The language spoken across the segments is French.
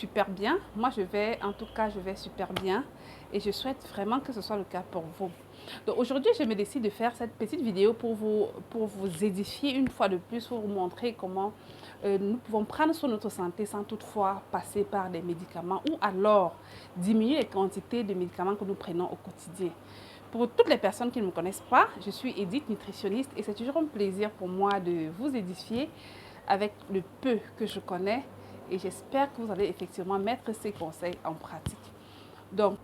super bien. Moi, je vais super bien et je souhaite vraiment que ce soit le cas pour vous. Donc aujourd'hui, je me décide de faire cette petite vidéo pour vous édifier une fois de plus, pour vous montrer comment nous pouvons prendre soin de notre santé sans toutefois passer par des médicaments ou alors diminuer les quantités de médicaments que nous prenons au quotidien. Pour toutes les personnes qui ne me connaissent pas, je suis Edith, nutritionniste, et c'est toujours un plaisir pour moi de vous édifier avec le peu que je connais, et j'espère que vous allez effectivement mettre ces conseils en pratique. Donc,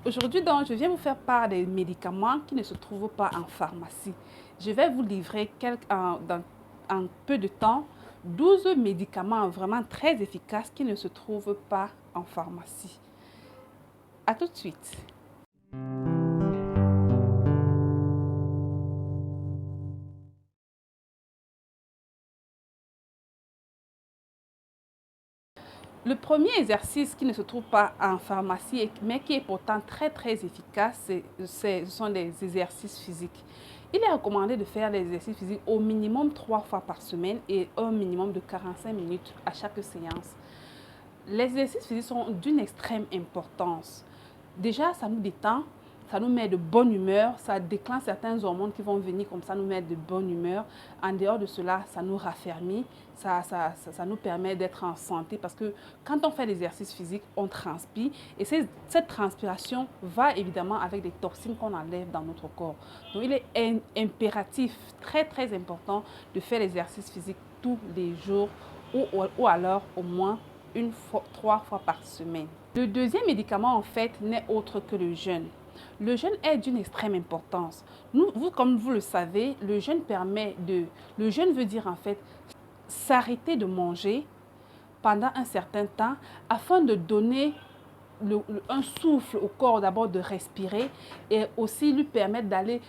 aujourd'hui, je viens vous faire part des médicaments qui ne se trouvent pas en pharmacie. Je vais vous livrer dans un peu de temps 12 médicaments vraiment très efficaces qui ne se trouvent pas en pharmacie. À tout de suite. Le premier exercice qui ne se trouve pas en pharmacie, mais qui est pourtant très efficace, ce sont des exercices physiques. Il est recommandé de faire les exercices physiques au minimum 3 fois par semaine et un minimum de 45 minutes à chaque séance. Les exercices physiques sont d'une extrême importance. Déjà, ça nous détend, ça nous met de bonne humeur, ça déclenche certains hormones qui vont venir comme ça nous mettre de bonne humeur. En dehors de cela, ça nous raffermit, ça nous permet d'être en santé parce que quand on fait l'exercice physique, on transpire et cette transpiration va évidemment avec des toxines qu'on enlève dans notre corps. Donc, il est impératif, très important de faire l'exercice physique tous les jours ou alors au moins 3 fois par semaine. Le deuxième médicament, en fait, n'est autre que le jeûne. Le jeûne est d'une extrême importance. Comme vous le savez, le jeûne veut dire en fait s'arrêter de manger pendant un certain temps afin de donner un souffle au corps, d'abord de respirer et aussi lui permettre d'aller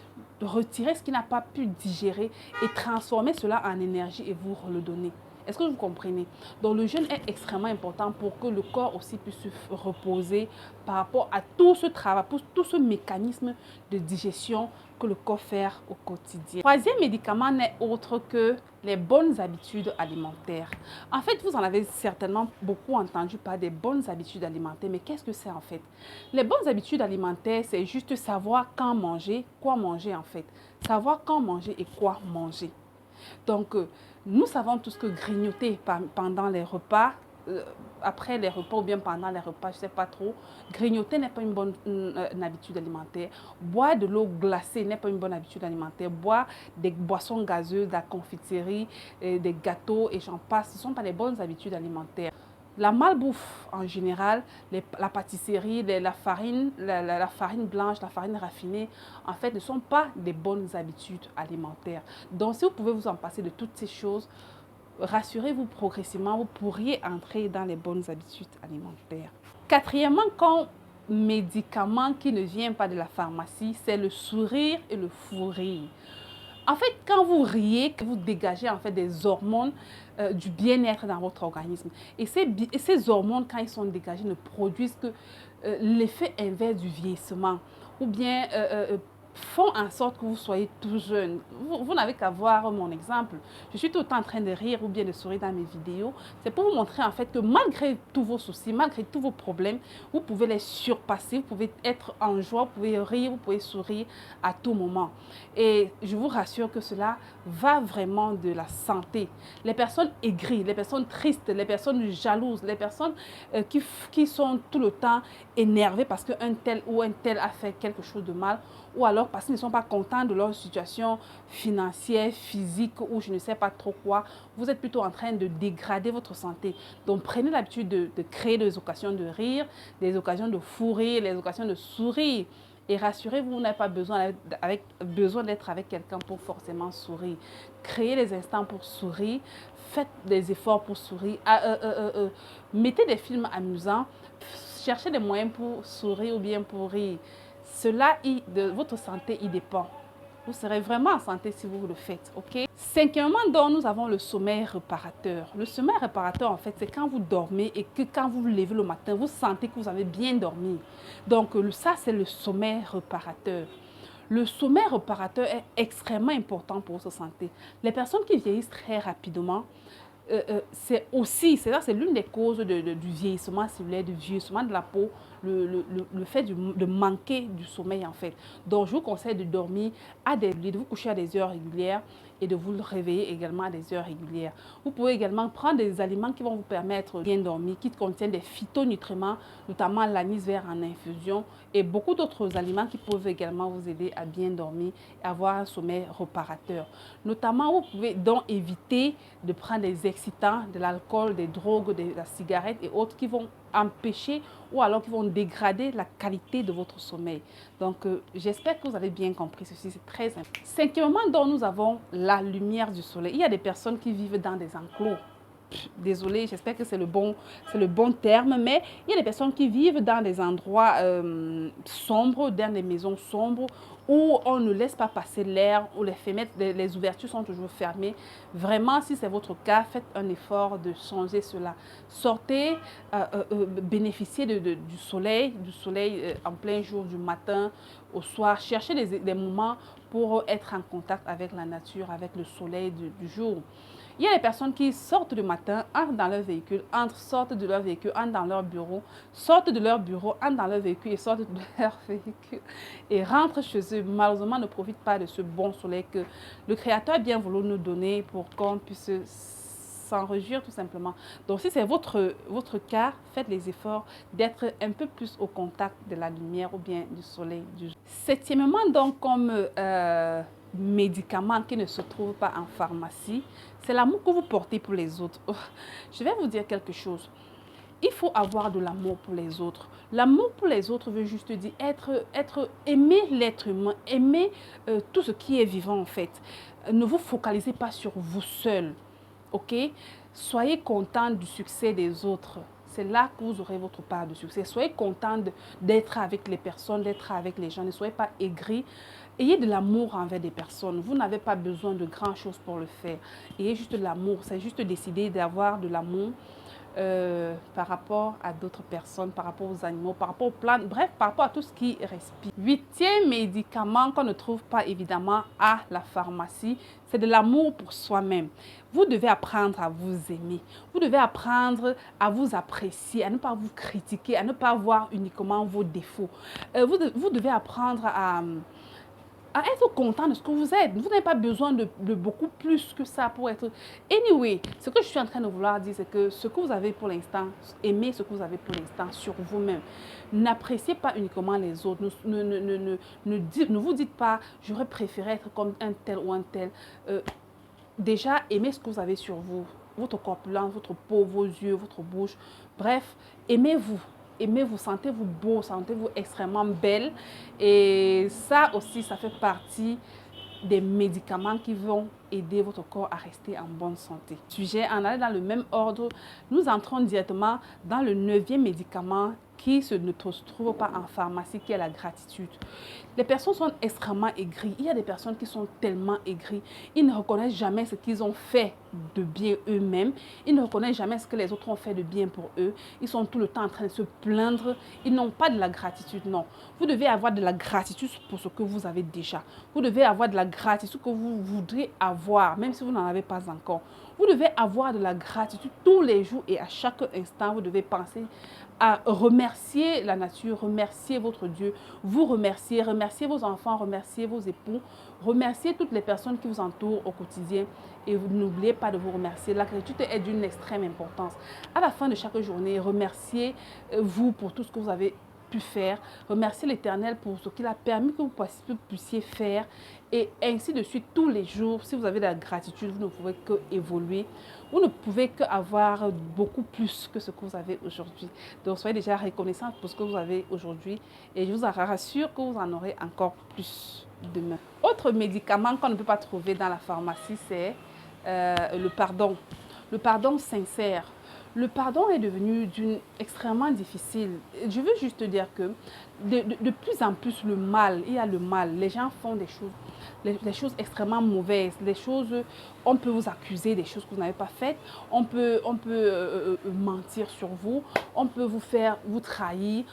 retirer ce qu'il n'a pas pu digérer et transformer cela en énergie et vous le donner. Est-ce que vous comprenez? Donc le jeûne est extrêmement important pour que le corps aussi puisse se reposer par rapport à tout ce travail, pour tout ce mécanisme de digestion que le corps fait au quotidien. Le troisième médicament n'est autre que les bonnes habitudes alimentaires. En fait, vous en avez certainement beaucoup entendu parler des bonnes habitudes alimentaires, mais qu'est-ce que c'est en fait? Les bonnes habitudes alimentaires, c'est juste savoir quand manger, quoi manger en fait. Savoir quand manger et quoi manger. Donc, nous savons tous que grignoter pendant les repas, après les repas ou bien pendant les repas, je ne sais pas trop, grignoter n'est pas une bonne habitude alimentaire. Boire de l'eau glacée n'est pas une bonne habitude alimentaire. Boire des boissons gazeuses, de la confiterie, des gâteaux et j'en passe, ce ne sont pas les bonnes habitudes alimentaires. La malbouffe en général, la pâtisserie, la farine blanche, la farine raffinée, en fait, ne sont pas des bonnes habitudes alimentaires. Donc, si vous pouvez vous en passer de toutes ces choses, rassurez-vous progressivement, vous pourriez entrer dans les bonnes habitudes alimentaires. Quatrièmement, comme médicament qui ne vient pas de la pharmacie, c'est le sourire et le fou rire. En fait, quand vous riez, vous dégagez en fait des hormones du bien-être dans votre organisme. Et ces hormones, quand ils sont dégagés, ne produisent que l'effet inverse du vieillissement ou bien font en sorte que vous soyez tout jeune. Vous n'avez qu'à voir mon exemple. Je suis tout le temps en train de rire ou bien de sourire dans mes vidéos. C'est pour vous montrer en fait que malgré tous vos soucis, malgré tous vos problèmes, vous pouvez les surpasser, vous pouvez être en joie, vous pouvez rire, vous pouvez sourire à tout moment. Et je vous rassure que cela va vraiment de la santé. Les personnes aigries, les personnes tristes, les personnes jalouses, les personnes qui sont tout le temps énervées parce qu'un tel ou un tel a fait quelque chose de mal ou alors parce qu'ils ne sont pas contents de leur situation financière, physique ou je ne sais pas trop quoi, vous êtes plutôt en train de dégrader votre santé. Donc prenez l'habitude de créer des occasions de rire, des occasions de fou rire, des occasions de sourire. Et rassurez-vous, vous n'avez pas besoin d'être avec quelqu'un pour forcément sourire. Créez des instants pour sourire, faites des efforts pour sourire, mettez des films amusants, cherchez des moyens pour sourire ou bien pour rire. Cela, de votre santé, y dépend. Vous serez vraiment en santé si vous le faites, ok? Cinquièmement, donc, nous avons le sommeil réparateur. Le sommeil réparateur, en fait, c'est quand vous dormez et que quand vous vous levez le matin, vous sentez que vous avez bien dormi. Donc, ça, c'est le sommeil réparateur. Le sommeil réparateur est extrêmement important pour votre santé. Les personnes qui vieillissent très rapidement, c'est aussi, c'est l'une des causes du vieillissement cellulaire, du vieillissement de la peau, le fait de manquer du sommeil en fait. Donc, je vous conseille de dormir de vous coucher à des heures régulières et de vous réveiller également à des heures régulières. Vous pouvez également prendre des aliments qui vont vous permettre de bien dormir, qui contiennent des phytonutriments, notamment l'anis vert en infusion et beaucoup d'autres aliments qui peuvent également vous aider à bien dormir et avoir un sommeil réparateur. Notamment, vous pouvez donc éviter de prendre des excitants, de l'alcool, des drogues, de la cigarette et autres qui vont empêcher ou alors qui vont dégrader la qualité de votre sommeil. Donc, j'espère que vous avez bien compris ceci, c'est très important. Cinquièmement, donc, nous avons la lumière du soleil. Il y a des personnes qui vivent dans des enclos. Désolée, j'espère que c'est le bon terme, mais il y a des personnes qui vivent dans des endroits sombres, dans des maisons sombres, où on ne laisse pas passer l'air, où les fenêtres, les ouvertures sont toujours fermées. Vraiment, si c'est votre cas, faites un effort de changer cela. Sortez, bénéficiez du soleil en plein jour, du matin au soir. Cherchez des moments pour être en contact avec la nature, avec le soleil du jour. Il y a des personnes qui sortent du matin, entrent dans leur véhicule, sortent de leur véhicule, entrent dans leur bureau, sortent de leur bureau, entrent dans leur véhicule et sortent de leur véhicule et rentrent chez eux. Malheureusement, ne profitent pas de ce bon soleil que le Créateur a bien voulu nous donner pour qu'on puisse s'en réjouir tout simplement. Donc, si c'est votre cas, faites les efforts d'être un peu plus au contact de la lumière ou bien du soleil du jour. Septièmement, donc, comme médicament qui ne se trouve pas en pharmacie, c'est l'amour que vous portez pour les autres. Je vais vous dire quelque chose. Il faut avoir de l'amour pour les autres. L'amour pour les autres veut juste dire aimer l'être humain, aimer tout ce qui est vivant en fait. Ne vous focalisez pas sur vous seul, ok? Soyez content du succès des autres. C'est là que vous aurez votre part de succès. Soyez content d'être avec les personnes, d'être avec les gens. Ne soyez pas aigris. Ayez de l'amour envers des personnes. Vous n'avez pas besoin de grand chose pour le faire. Ayez juste de l'amour. C'est juste décider d'avoir de l'amour par rapport à d'autres personnes, par rapport aux animaux, par rapport aux plantes, bref, par rapport à tout ce qui respire. Huitième médicament qu'on ne trouve pas évidemment à la pharmacie, c'est de l'amour pour soi-même. Vous devez apprendre à vous aimer. Vous devez apprendre à vous apprécier, à ne pas vous critiquer, à ne pas voir uniquement vos défauts. Vous devez apprendre à être content de ce que vous êtes. Vous n'avez pas besoin de beaucoup plus que ça pour être... Anyway, ce que je suis en train de vouloir dire, c'est que ce que vous avez pour l'instant, aimez ce que vous avez pour l'instant sur vous-même. N'appréciez pas uniquement les autres. Ne vous dites pas, j'aurais préféré être comme un tel ou un tel. Déjà, aimez ce que vous avez sur vous. Votre corpulence, votre peau, vos yeux, votre bouche. Bref, aimez-vous. Aimez-vous, sentez-vous beau, sentez-vous extrêmement belle. Et ça aussi, ça fait partie des médicaments qui vont aider votre corps à rester en bonne santé. Sujet, en allant dans le même ordre, nous entrons directement dans le 9e médicament qui ne se trouve pas en pharmacie, qui est la gratitude. Les personnes sont extrêmement aigries. Il y a des personnes qui sont tellement aigries. Ils ne reconnaissent jamais ce qu'ils ont fait de bien eux-mêmes. Ils ne reconnaissent jamais ce que les autres ont fait de bien pour eux. Ils sont tout le temps en train de se plaindre. Ils n'ont pas de la gratitude, non. Vous devez avoir de la gratitude pour ce que vous avez déjà. Vous devez avoir de la gratitude que vous voudrez avoir, même si vous n'en avez pas encore. Vous devez avoir de la gratitude tous les jours et à chaque instant, vous devez penser à remercier la nature, remercier votre Dieu, vous remercier vos enfants, remercier vos époux, remercier toutes les personnes qui vous entourent au quotidien et n'oubliez pas de vous remercier. La gratitude est d'une extrême importance. À la fin de chaque journée, remerciez-vous pour tout ce que vous avez pu faire, remerciez l'Éternel pour ce qu'il a permis que vous puissiez faire et ainsi de suite tous les jours. Si vous avez de la gratitude, vous ne pouvez que évoluer. Vous ne pouvez qu'avoir beaucoup plus que ce que vous avez aujourd'hui. Donc, soyez déjà reconnaissant pour ce que vous avez aujourd'hui et je vous rassure que vous en aurez encore plus demain. Autre médicament qu'on ne peut pas trouver dans la pharmacie, c'est le pardon. Le pardon sincère. Le pardon est devenu extrêmement difficile. Je veux juste dire que de plus en plus il y a le mal. Les gens font des choses extrêmement mauvaises. On peut vous accuser des choses que vous n'avez pas faites. On peut mentir sur vous. On peut vous trahir.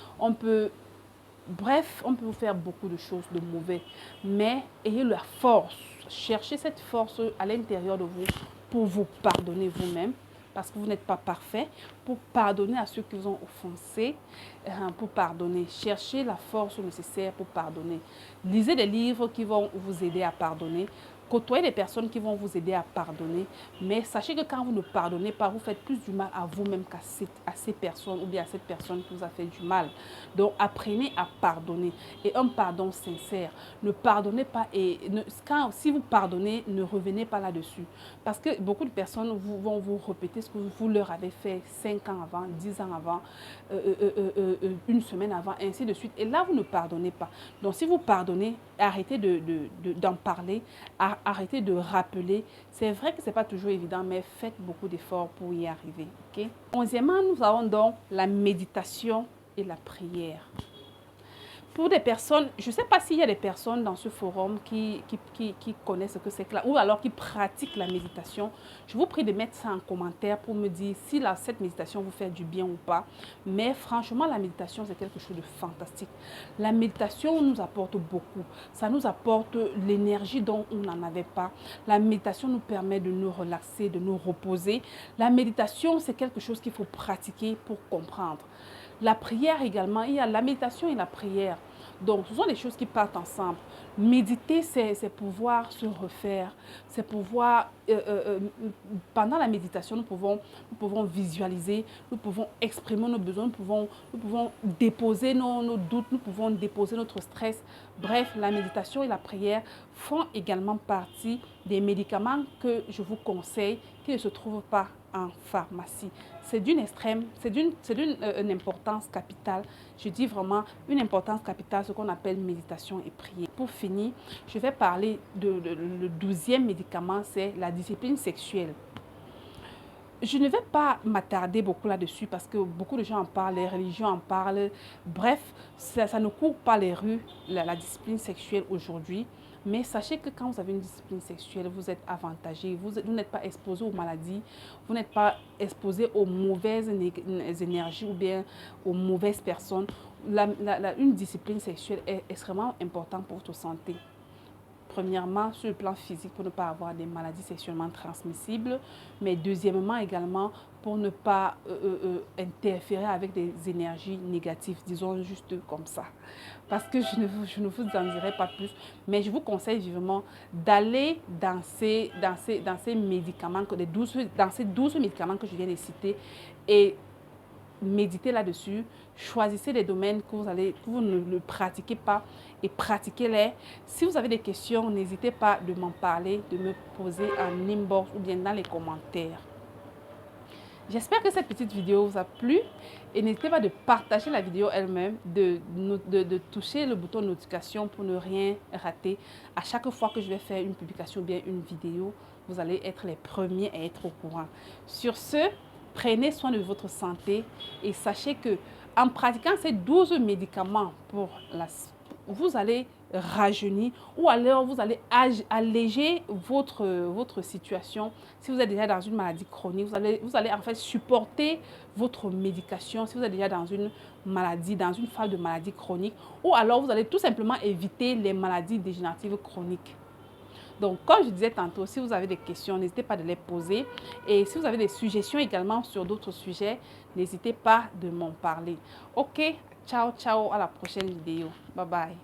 Bref, on peut vous faire beaucoup de choses de mauvais. Mais ayez la force. Cherchez cette force à l'intérieur de vous pour vous pardonner vous-même, parce que vous n'êtes pas parfait, pour pardonner à ceux qui vous ont offensé, pour pardonner. Cherchez la force nécessaire pour pardonner. Lisez des livres qui vont vous aider à pardonner. Côtoyez des personnes qui vont vous aider à pardonner. Mais sachez que quand vous ne pardonnez pas, vous faites plus du mal à vous-même qu'à ces personnes ou bien à cette personne qui vous a fait du mal. Donc, apprenez à pardonner. Et un pardon sincère. Ne pardonnez pas et si vous pardonnez, ne revenez pas là-dessus. Parce que beaucoup de personnes vont vous répéter ce que vous leur avez fait 5 ans avant, 10 ans avant, une semaine avant, ainsi de suite. Et là, vous ne pardonnez pas. Donc, si vous pardonnez, arrêtez d'en parler, arrêtez de rappeler. C'est vrai que ce n'est pas toujours évident, mais faites beaucoup d'efforts pour y arriver. Okay? 11e, nous avons donc la méditation et la prière. Pour des personnes, je ne sais pas s'il y a des personnes dans ce forum qui connaissent ce que c'est que là, ou alors qui pratiquent la méditation. Je vous prie de mettre ça en commentaire pour me dire si cette méditation vous fait du bien ou pas. Mais franchement, la méditation, c'est quelque chose de fantastique. La méditation nous apporte beaucoup. Ça nous apporte l'énergie dont on n'en avait pas. La méditation nous permet de nous relaxer, de nous reposer. La méditation, c'est quelque chose qu'il faut pratiquer pour comprendre. La prière également, il y a la méditation et la prière. Donc, ce sont des choses qui partent ensemble. Méditer, c'est pouvoir se refaire. C'est pouvoir, pendant la méditation, nous pouvons visualiser, nous pouvons exprimer nos besoins, nous pouvons déposer nos doutes, nous pouvons déposer notre stress. Bref, la méditation et la prière font également partie des médicaments que je vous conseille, qui ne se trouvent pas en pharmacie. C'est d'une importance capitale. Je dis vraiment une importance capitale, ce qu'on appelle méditation et prière. Pour finir, je vais parler le 12e médicament, c'est la discipline sexuelle. Je ne vais pas m'attarder beaucoup là-dessus parce que beaucoup de gens en parlent, les religions en parlent. Bref, ça ne court pas les rues, la discipline sexuelle aujourd'hui. Mais sachez que quand vous avez une discipline sexuelle, vous êtes avantagé, vous n'êtes pas exposé aux maladies, vous n'êtes pas exposé aux mauvaises énergies ou bien aux mauvaises personnes. Une discipline sexuelle est extrêmement importante pour votre santé. Premièrement, sur le plan physique, pour ne pas avoir des maladies sexuellement transmissibles, mais deuxièmement également pour ne pas interférer avec des énergies négatives, disons juste comme ça. Parce que je ne vous en dirai pas plus, mais je vous conseille vivement d'aller dans ces médicaments, dans ces 12 médicaments que je viens de citer et méditez là-dessus, choisissez des domaines que vous ne pratiquez pas et pratiquez-les. Si vous avez des questions, n'hésitez pas de m'en parler, de me poser en inbox ou bien dans les commentaires. J'espère que cette petite vidéo vous a plu et n'hésitez pas de partager la vidéo elle-même, de toucher le bouton de notification pour ne rien rater. À chaque fois que je vais faire une publication ou bien une vidéo, vous allez être les premiers à être au courant. Sur ce, prenez soin de votre santé et sachez que en pratiquant ces 12 médicaments vous allez rajeunir ou alors vous allez alléger votre situation. Si vous êtes déjà dans une maladie chronique, vous allez en fait supporter votre médication si vous êtes déjà dans une maladie, dans une phase de maladie chronique, ou alors vous allez tout simplement éviter les maladies dégénératives chroniques. Donc, comme je disais tantôt, si vous avez des questions, n'hésitez pas de les poser. Et si vous avez des suggestions également sur d'autres sujets, n'hésitez pas de m'en parler. Ok, ciao, ciao, à la prochaine vidéo. Bye bye.